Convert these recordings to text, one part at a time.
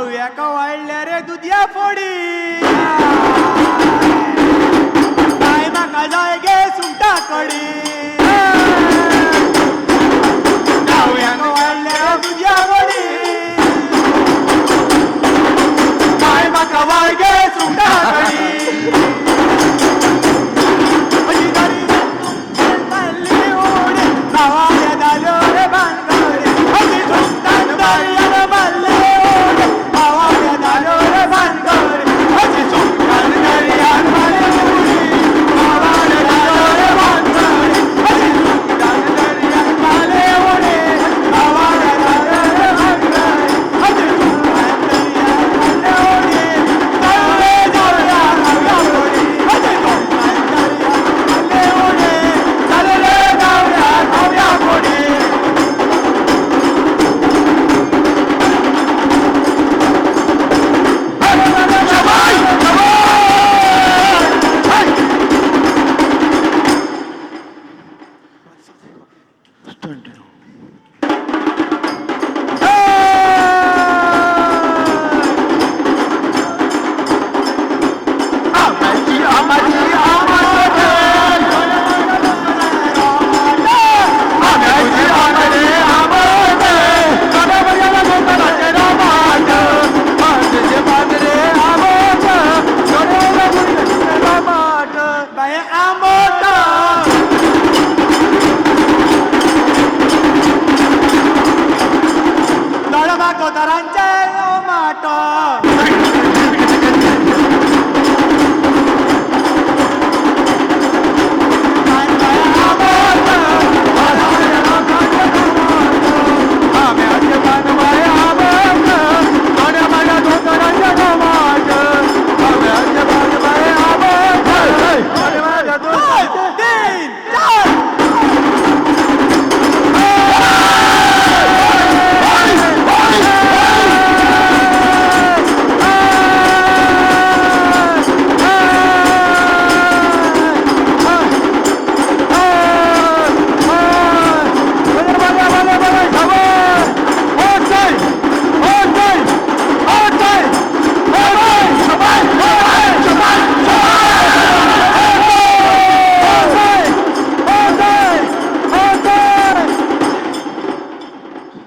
जाऊया का वाढल्या रे दुधिया फोडी काय माका जाय गे सुंटा कडी जाऊया का वाढल्या रे दुधिया फोडी काय माका जाय गे सुंटा कडी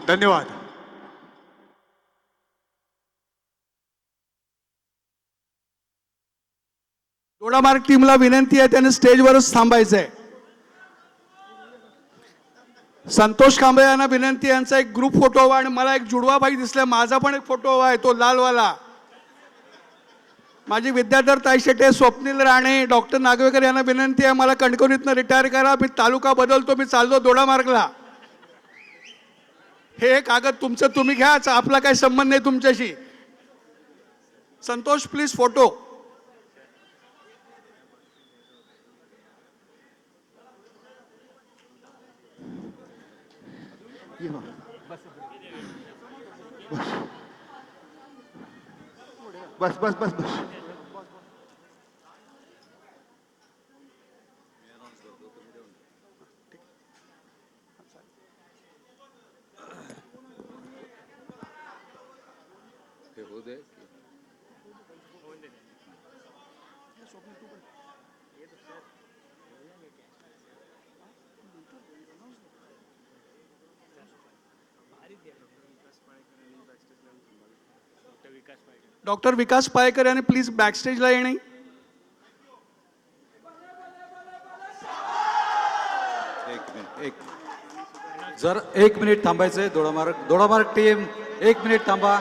धन्यवाद. दोडामार्ग टीमला विनंती आहे त्याने स्टेजवरच थांबायचंय. संतोष कांबळे यांना विनंती, यांचा एक ग्रुप फोटो हवा आणि मला एक जुडवा भाई दिसलाय, माझा पण एक फोटो हवा आहे, तो लालवाला. माझी विद्याधर ताई शेटे, स्वप्नील राणे, डॉक्टर नागवेकर यांना विनंती आहे, मला कणकवलीतनं रिटायर करा, मी तालुका बदलतो, मी चाललो दोडामार्गला. हे कागद तुमचं तुम्ही घ्या, आपला काही संबंध नाही तुमच्याशी. Santosh please photo. बस बस बस बस. डॉक्टर विकास पायकर यांनी प्लीज बॅकस्टेजला येणे. जर 1 मिनिट थांबायचंय. दोडामार्ग टीम 1 मिनिट थांबा.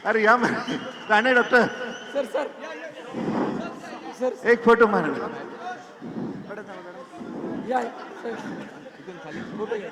अरे या राणे डॉक्टर एक फोटो मारा ना. फोटो घ्या.